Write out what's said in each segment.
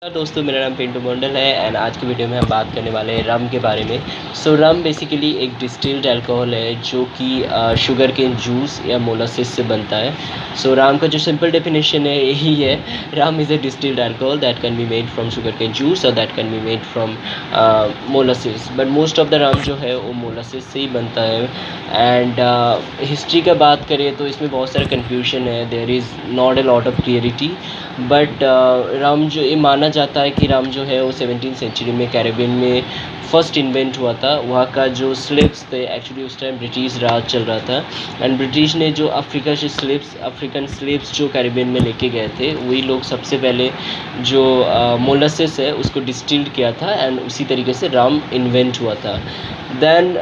दोस्तों, मेरा नाम पिंटू मंडल है एंड आज की वीडियो में हम बात करने वाले हैं रम के बारे में। रम बेसिकली एक डिस्टिल्ड अल्कोहल है जो कि शुगर केन जूस या मोलासिस से बनता है। रम का जो सिंपल डेफिनेशन है यही है, rum is a distilled alcohol that can be made from sugar cane juice और that can be made from molasses. But most of the rum जो है वो मोलासिस से ही बनता है। एंड हिस्ट्री का बात करें तो इसमें बहुत सारा कन्फ्यूजन है, there is not a lot of clarity. But rum जो ये माना जाता है कि रम जो है वो 17th सेंचुरी में कैरेबियन में फर्स्ट इन्वेंट हुआ था। वहाँ का जो स्लेव्स थे, एक्चुअली उस टाइम ब्रिटिश राज चल रहा था एंड ब्रिटिश ने जो अफ्रीकन स्लेव्स जो कैरेबियन में लेके गए थे, वही लोग सबसे पहले जो मोलासिस है उसको डिस्टिल्ड किया था एंड उसी तरीके से रम इन्वेंट हुआ था। देन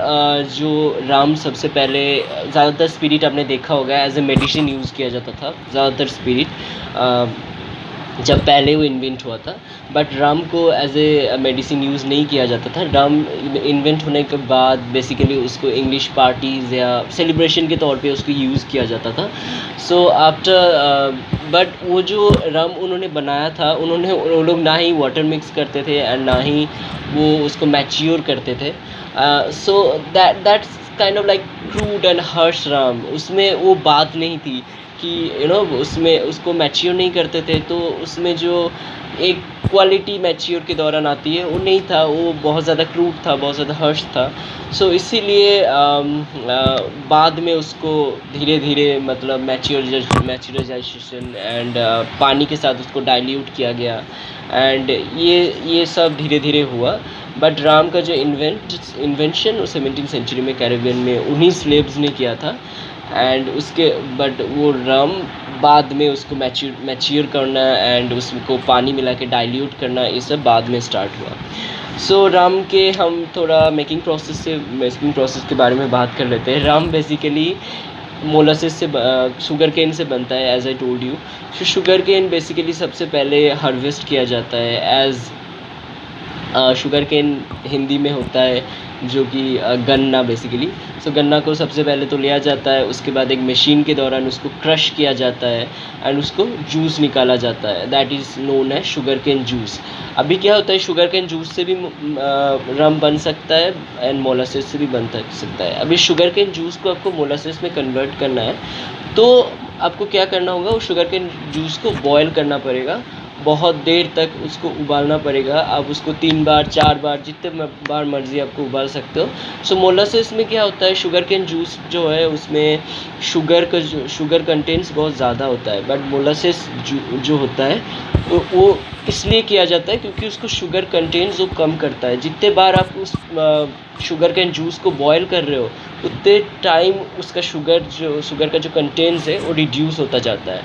जो रम सबसे पहले ज़्यादातर स्पिरिट आपने देखा होगा एज ए मेडिसिन यूज़ किया जाता था, ज़्यादातर स्पिरिट जब पहले वो इन्वेंट हुआ था। बट रम को एज ए मेडिसिन यूज़ नहीं किया जाता था। रम इन्वेंट होने के बाद बेसिकली उसको इंग्लिश पार्टीज़ या सेलिब्रेशन के तौर पे उसको यूज़ किया जाता था। बट वो जो रम उन्होंने बनाया था, वो लोग ना ही वाटर मिक्स करते थे एंड ना ही वो उसको मैच्योर करते थे। That's kind of like crude and harsh rum. उसमें वो बात नहीं थी कि उसमें उसको मैच्योर नहीं करते थे, तो उसमें जो एक क्वालिटी मैच्योर के दौरान आती है वो नहीं था, वो बहुत ज़्यादा क्रूड था, बहुत ज़्यादा हर्श था। इसीलिए बाद में उसको धीरे धीरे मतलब मैच्योराइजेशन एंड पानी के साथ उसको डाइल्यूट किया गया एंड ये सब धीरे धीरे हुआ। बट रम का जो इन्वेंशन वो 17th सेंचुरी में कैरेबियन में उन्हीं स्लेव्स ने किया था एंड बट वो रम बाद में उसको मैच्योर करना एंड उसको पानी मिला के डाइल्यूट करना, ये सब बाद में स्टार्ट हुआ। रम के हम थोड़ा मेकिंग प्रोसेस के बारे में बात कर लेते हैं। रम बेसिकली मोलासिस से शुगर केन से बनता है, as I told you. Sugar cane basically सबसे पहले हार्वेस्ट किया जाता है एज शुगर केन हिंदी में होता है जो कि गन्ना बेसिकली। गन्ना को सबसे पहले तो लिया जाता है, उसके बाद एक मशीन के दौरान उसको क्रश किया जाता है एंड उसको जूस निकाला जाता है, दैट इज़ नोन है शुगर केन जूस। अभी क्या होता है, शुगर केन जूस से भी रम बन सकता है एंड मोलासिस से भी बन सकता है। अभी शुगर केन जूस को आपको मोलासिस में कन्वर्ट करना है तो आपको क्या करना होगा, वो शुगर केन जूस को बॉयल करना पड़ेगा, बहुत देर तक उसको उबालना पड़ेगा। आप उसको 3 बार 4 बार जितने बार मर्ज़ी आपको उबाल सकते हो। मोलासिस में क्या होता है, शुगर केन जूस जो है उसमें शुगर कंटेंट्स बहुत ज़्यादा होता है। बट मोलासिस जो होता है वो इसलिए किया जाता है क्योंकि उसको शुगर कंटेंट्स वो कम करता है। जितने बार आप उस शुगर केन जूस को बॉयल कर रहे हो उतने टाइम उसका शुगर का जो कंटेंट्स है वो रिड्यूस होता जाता है।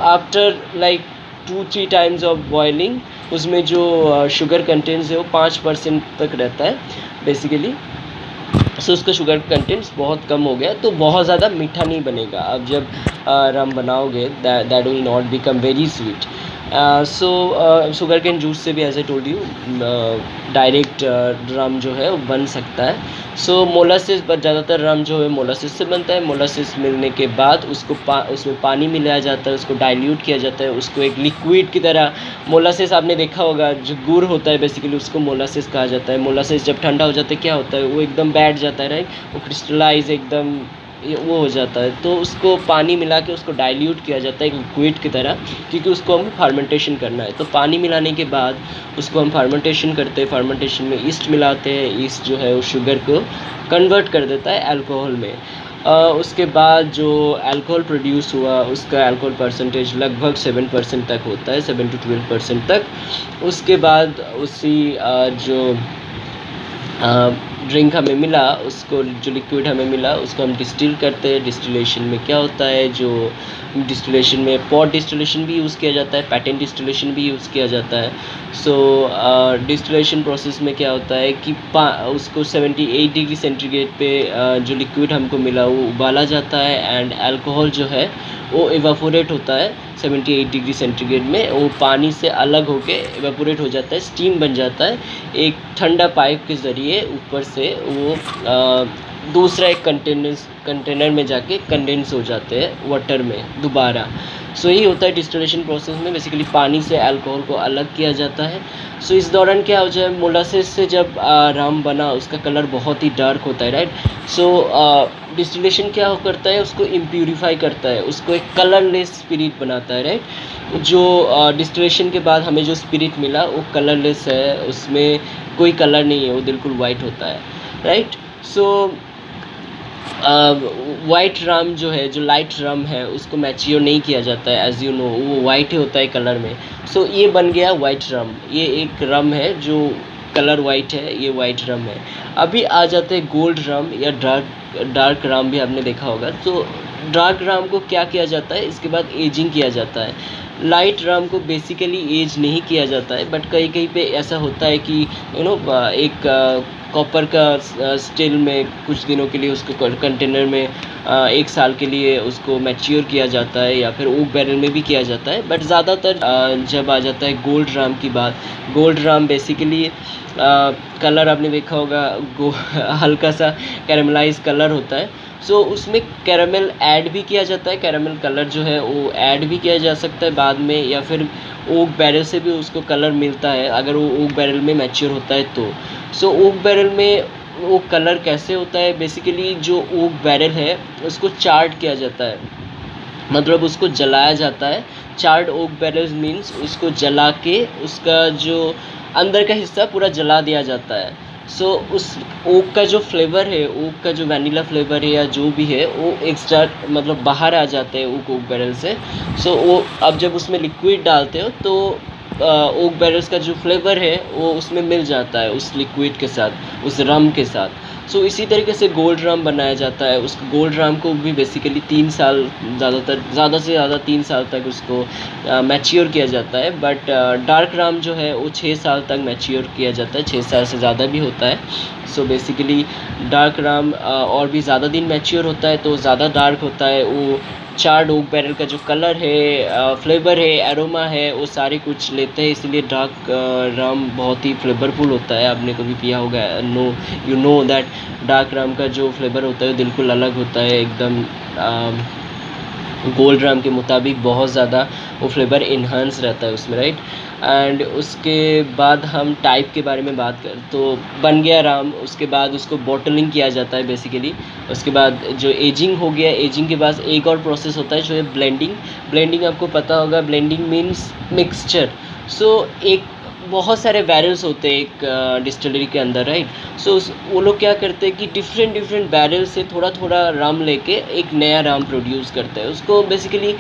After like 2-3 times of boiling उसमें जो शुगर कंटेंट्स है वो 5% तक रहता है बेसिकली। उसका शुगर कंटेंट्स बहुत कम हो गया तो बहुत ज़्यादा मीठा नहीं बनेगा। अब जब रम बनाओगे that will not become very sweet. Sugar cane juice से भी as I told you direct rum जो है वो बन सकता है। मोलासिस पर ज़्यादातर रम जो है मोलासिस से बनता है। मोलासिस मिलने के बाद उसको उसमें पानी मिलाया जाता है, उसको डाइल्यूट किया जाता है, उसको एक लिक्विड की तरह। मोलासिस आपने देखा होगा, जो गुड़ होता है बेसिकली उसको मोलासिस कहा जाता है। मोलासिस जब ठंडा हो जाता है क्या होता है, वो एकदम बैठ जाता है, राइट, वो क्रिस्टलाइज एकदम वो हो जाता है। तो उसको पानी मिला के उसको डाइल्यूट किया जाता है एक लिक्विड की तरह, क्योंकि उसको हमें फार्मेंटेशन करना है। तो पानी मिलाने के बाद उसको हम फार्मेंटेशन करते हैं। फार्मेंटेशन में ईस्ट मिलाते हैं, ईस्ट जो है वो शुगर को कन्वर्ट कर देता है अल्कोहल में। उसके बाद जो अल्कोहल प्रोड्यूस हुआ उसका अल्कोहल परसेंटेज लगभग 7% तक होता है, 7 to 12% तक। उसके बाद उसी जो ड्रिंक हमें मिला, उसको जो लिक्विड हमें मिला उसको हम डिस्टिल करते हैं। डिस्टिलेशन में क्या होता है, जो डिस्टिलेशन में पॉट डिस्टिलेशन भी यूज़ किया जाता है, पैटेंट डिस्टिलेशन भी यूज़ किया जाता है। डिस्टिलेशन प्रोसेस में क्या होता है कि उसको 78 डिग्री सेंटीग्रेड पे जो लिक्विड हमको मिला वो उबाला जाता है एंड अल्कोहल जो है वो इवापोरेट होता है 78 डिग्री सेंटीग्रेड में। वो पानी से अलग होके इवापोरेट हो जाता है, स्टीम बन जाता है। एक ठंडा पाइप के ज़रिए ऊपर से वो दूसरा एक कंटेनर में जाके कंडेंस हो जाते हैं वाटर में दोबारा। सो यही होता है डिस्टिलेशन प्रोसेस में, बेसिकली पानी से अल्कोहल को अलग किया जाता है। सो इस दौरान क्या हो जाए, मोलासेस से जब रम बना उसका कलर बहुत ही डार्क होता है, राइट। सो डिस्टिलेशन क्या करता है, उसको इम्प्यूरिफाई करता है, उसको एक कलरलेस स्पिरिट बनाता है, राइट। जो डिस्टिलेशन के बाद हमें जो स्पिरिट मिला वो कलरलेस है, उसमें कोई कलर नहीं है, वो बिल्कुल वाइट होता है, राइट। सो वाइट रम जो है, जो लाइट रम है, उसको मैच्योर नहीं किया जाता है, एज यू नो वो वाइट ही होता है कलर में। सो ये बन गया वाइट रम, ये एक रम है जो कलर वाइट है, ये वाइट रम है। अभी आ जाते हैं गोल्ड रम या डार्क रम, भी आपने देखा होगा। तो डार्क रम को क्या किया जाता है, इसके बाद एजिंग किया जाता है। लाइट रम को बेसिकली एज नहीं किया जाता है, बट कहीं कहीं पे ऐसा होता है कि एक कॉपर का स्टील में कुछ दिनों के लिए उसको कंटेनर में 1 साल के लिए उसको मैच्योर किया जाता है, या फिर ओक बैरल में भी किया जाता है। बट ज़्यादातर जब आ जाता है गोल्ड राम की बात, गोल्ड राम बेसिकली कलर आपने देखा होगा हल्का सा कैरेमलाइज कलर होता है। सो उसमें कैरामल ऐड भी किया जाता है, कैरामल कलर जो है वो ऐड भी किया जा सकता है बाद में, या फिर ओक बैरल से भी उसको कलर मिलता है अगर वो ओक बैरल में मैच्योर होता है तो। सो ओक बैरल में वो कलर कैसे होता है, बेसिकली जो ओक बैरल है उसको चार्ड किया जाता है, मतलब उसको जलाया जाता है। चार्ड ओक बैरल्स मीन्स उसको जला के उसका जो अंदर का हिस्सा पूरा जला दिया जाता है। सो उस ओक का जो फ्लेवर है, ओक का जो वैनिला फ्लेवर है या जो भी है, वो एक्स्ट्रा मतलब बाहर आ जाते हैं ओक बैरल से। सो वो अब जब उसमें लिक्विड डालते हो तो ओक बैरल्स का जो फ्लेवर है वो उसमें मिल जाता है उस लिक्विड के साथ, उस रम के साथ। सो इसी तरीके से गोल्ड रम बनाया जाता है। उस गोल्ड रम को भी बेसिकली 3 साल, ज़्यादा से ज़्यादा 3 साल तक उसको मैच्योर किया जाता है। बट डार्क रम जो है वो 6 साल तक मैच्योर किया जाता है, 6 साल से ज़्यादा भी होता है। सो बेसिकली डार्क रम और भी ज़्यादा दिन मैच्योर होता है तो ज़्यादा डार्क होता है। वो चार्ड ओक बैरल का जो कलर है, फ्लेवर है, एरोमा है, वो सारे कुछ लेते हैं, इसलिए डार्क रम बहुत ही फ्लेवरफुल होता है। आपने कभी पिया होगा, यू नो दैट डार्क रम का जो फ्लेवर होता है बिल्कुल अलग होता है, एकदम गोल्ड रम के मुताबिक बहुत ज़्यादा वो फ्लेवर इन्हांस रहता है उसमें, राइट। एंड उसके बाद हम टाइप के बारे में बात करें तो बन गया राम, उसके बाद उसको बॉटलिंग किया जाता है बेसिकली। उसके बाद जो एजिंग हो गया, एजिंग के बाद एक और प्रोसेस होता है जो है ब्लेंडिंग। ब्लेंडिंग आपको पता होगा, ब्लेंडिंग मीन्स मिक्सचर। सो एक बहुत सारे बैरल्स होते हैं एक डिस्टिलरी के अंदर, राइट। सो वो लोग क्या करते हैं कि डिफरेंट बैरल से थोड़ा थोड़ा राम लेके एक नया राम प्रोड्यूस करते हैं। उसको बेसिकली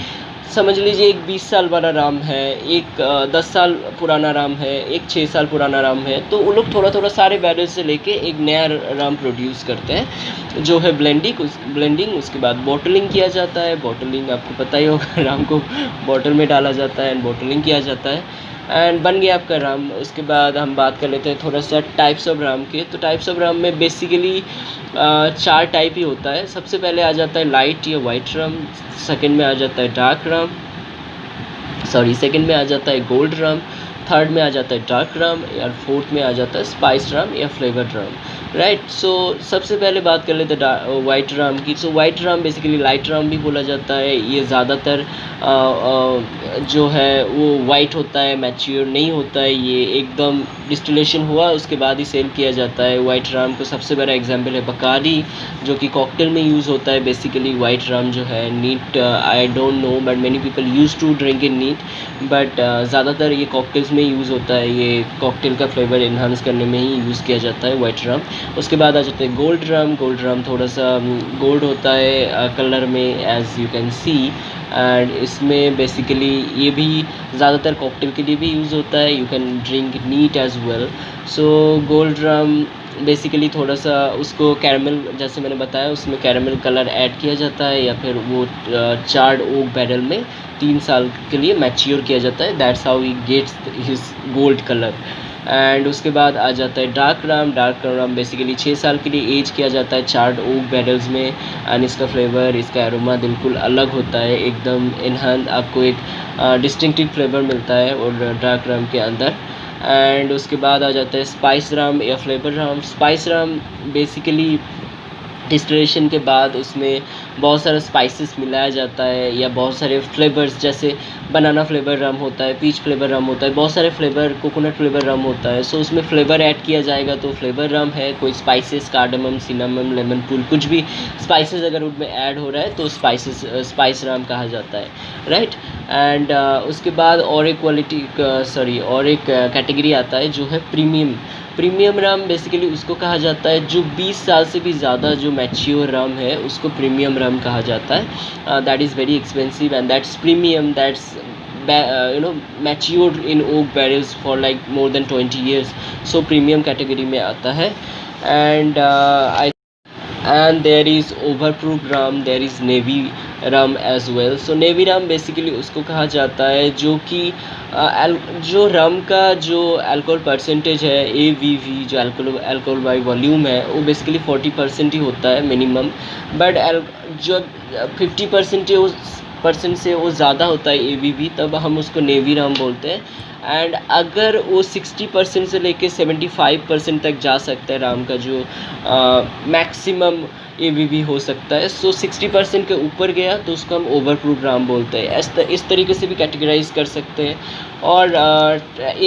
समझ लीजिए एक 20 साल वाला राम है, एक 10 साल पुराना राम है, एक 6 साल पुराना राम है। तो वो लोग थोड़ा थोड़ा सारे बैरल से लेके एक नया राम प्रोड्यूस करते हैं जो है ब्लेंडिंग। उसके बाद बॉटलिंग किया जाता है। बॉटलिंग आपको पता ही होगा, राम को बॉटल में डाला जाता है एंड बॉटलिंग किया जाता है एंड बन गया आपका राम। उसके बाद हम बात कर लेते हैं थोड़ा सा टाइप्स ऑफ राम के। तो टाइप्स ऑफ राम में बेसिकली 4 टाइप ही होता है। सबसे पहले आ जाता है लाइट या वाइट राम, सेकंड में आ जाता है सेकंड में आ जाता है गोल्ड राम, थर्ड में आ जाता है डार्क राम, या फोर्थ में आ जाता है स्पाइस राम या फ्लेवर्ड राम, राइट। सो सबसे पहले बात कर लेते हैं वाइट राम की। So white Ram basically light Ram भी बोला जाता है। ये ज़्यादातर जो है वो वाइट होता है, मैच्योर नहीं होता है, ये एकदम डिस्टिलेशन हुआ उसके बाद ही सेल किया जाता है। वाइट राम को सबसे बड़ा एग्जांपल है बकारी, जो कि कॉकटेल में यूज़ होता है। बेसिकली वाइट राम जो है neat, I don't know but many people use to drink in neat, but ज़्यादातर ये कॉकटेल्स में यूज़ होता है। ये कॉकटेल का फ्लेवर इन्हांस करने में ही यूज़ किया जाता है वाइट राम। उसके बाद आ जाता है गोल्ड राम। गोल्ड राम थोड़ा सा गोल्ड होता है कलर में, as you can see, and इसमें बेसिकली ये भी ज़्यादातर कॉकटेल के लिए भी यूज़ होता है। You can drink neat as well. So gold rum basically थोड़ा सा उसको कैरमल, जैसे मैंने बताया, उसमें कैरमल कलर ऐड किया जाता है, या फिर वो चार्ड ओक बैरल में 3 साल के लिए मैच्योर किया जाता है। That's how he gets his gold colour. And उसके बाद आ जाता है dark rum. Dark rum basically 6 साल के लिए एज किया जाता है चार्ड ओक बैरल्स में, एंड इसका फ्लेवर, इसका एरोमा बिल्कुल अलग होता है, एकदम इन्हांस, आपको एक डिस्टिंक्टिव फ्लेवर मिलता है और डार्क राम के अंदर। एंड उसके बाद आ जाता है स्पाइस राम या flavour Ram. Spice Ram basically distillation के बाद उसमें बहुत सारा स्पाइसेस मिलाया जाता है या बहुत सारे फ्लेवर्स, जैसे बनाना फ्लेवर रम होता है, पीच फ्लेवर रम होता है, बहुत सारे फ्लेवर, कोकोनट फ्लेवर रम होता है। सो उसमें फ्लेवर ऐड किया जाएगा तो फ्लेवर रम है। कोई spices, cardamom, cinnamon, lemon pool, कुछ भी स्पाइसेस अगर उनमें ऐड हो रहा है तो स्पाइस रम कहा जाता है, राइट। एंड उसके बाद और एक कैटेगरी आता है जो है प्रीमियम। प्रीमियम रम बेसिकली उसको कहा जाता है जो 20 साल से भी ज़्यादा जो मैच्योर रम है उसको प्रीमियम रम कहा जाता है। That is very expensive and that's premium, that's matured in oak barrels for like more than 20 years, so premium category में आता है। And there is overproof rum, there is navy rum as well। so navy rum basically उसको कहा जाता है जो कि जो रम का जो अल्कोहल परसेंटेज है, ABV, जो अल्कोहल बाई वॉल्यूम है, वो बेसिकली 40% ही होता है मिनिमम। बट जो 50% से वो ज़्यादा होता है ABV, तब हम उसको नेवी रम बोलते हैं। एंड अगर वो 60% से लेके 75% तक जा सकता है राम का जो मैक्सिमम ABV हो सकता है। सो 60% के ऊपर गया तो उसको हम ओवरप्रूफ राम बोलते हैं। इस तरीके से भी कैटेगराइज कर सकते हैं। और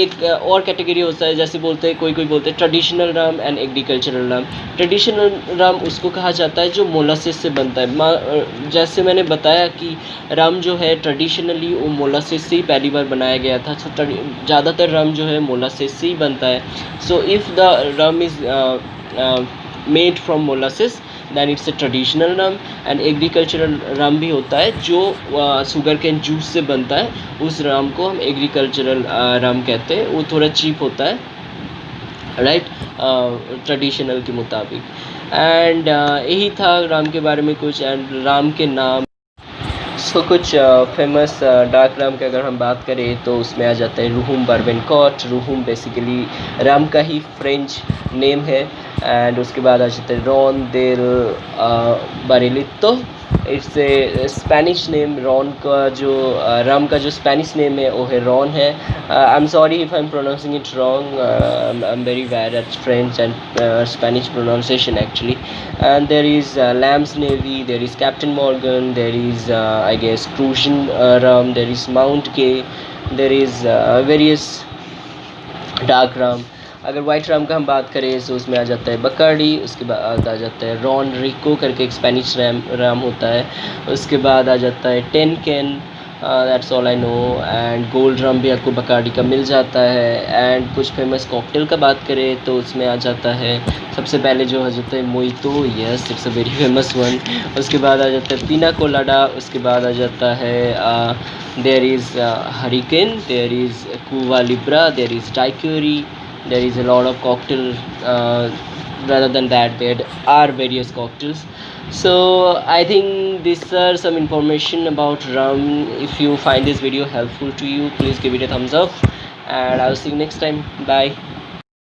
एक और कैटेगरी होता है, जैसे बोलते हैं कोई बोलते हैं traditional Ram and agricultural Ram. Traditional Ram उसको कहा जाता है जो मोलासिस से बनता है। जैसे मैंने बताया कि रम जो है ट्रेडिशनली वो मोलासिस से ही पहली बार बनाया गया था। ज़्यादातर रम जो है मोलासिस से ही बनता है। So if the rum is made from molasses then it's a traditional rum. And agricultural rum भी होता है जो शुगर कैन जूस से बनता है, उस रम को हम एग्रीकल्चरल रम कहते हैं। वो थोड़ा चीप होता है, राइट, ट्रेडिशनल के मुताबिक। एंड यही था राम के बारे में कुछ। एंड राम के नाम कुछ फेमस डार्क राम की अगर हम बात करें तो उसमें आ जाता है रूहुम बारबेनकॉट। रूहुम बेसिकली राम का ही फ्रेंच नेम है। एंड उसके बाद आ जाता है Ron del Barrilito, it's a Spanish name. Ron का जो राम का जो स्पेनिश नेम है वो है रॉन है। I am sorry if I am pronouncing it wrong, I am very bad at French and Spanish pronunciation actually। And there is Lamb's Navy, there is Captain Morgan, there is I guess Crucian rum, there is Mount Gay, there is various dark rum। अगर white Ram का हम बात करें तो उसमें आ जाता है Bacardi, उसके बाद आ जाता है रॉन रिको करके एक स्पेनिश राम होता है, उसके बाद आ जाता है Ten Cane, that's all I know. And gold rum भी आपको बकार्डी का मिल जाता है। एंड कुछ फेमस कॉकटेल का बात करें तो उसमें आ जाता है सबसे पहले जो आ जाता है mojito, yes it's a very famous one. उसके बाद आ जाता है पिना कोलाडा, उसके बाद आ जाता है there is hurricane, there is Cuba Libre, there is daiquiri, there is a lot of cocktail, rather than that there are various cocktails। So I think these are some information about rum. If you find this video helpful to you, please give it a thumbs up and I'll see you next time. Bye.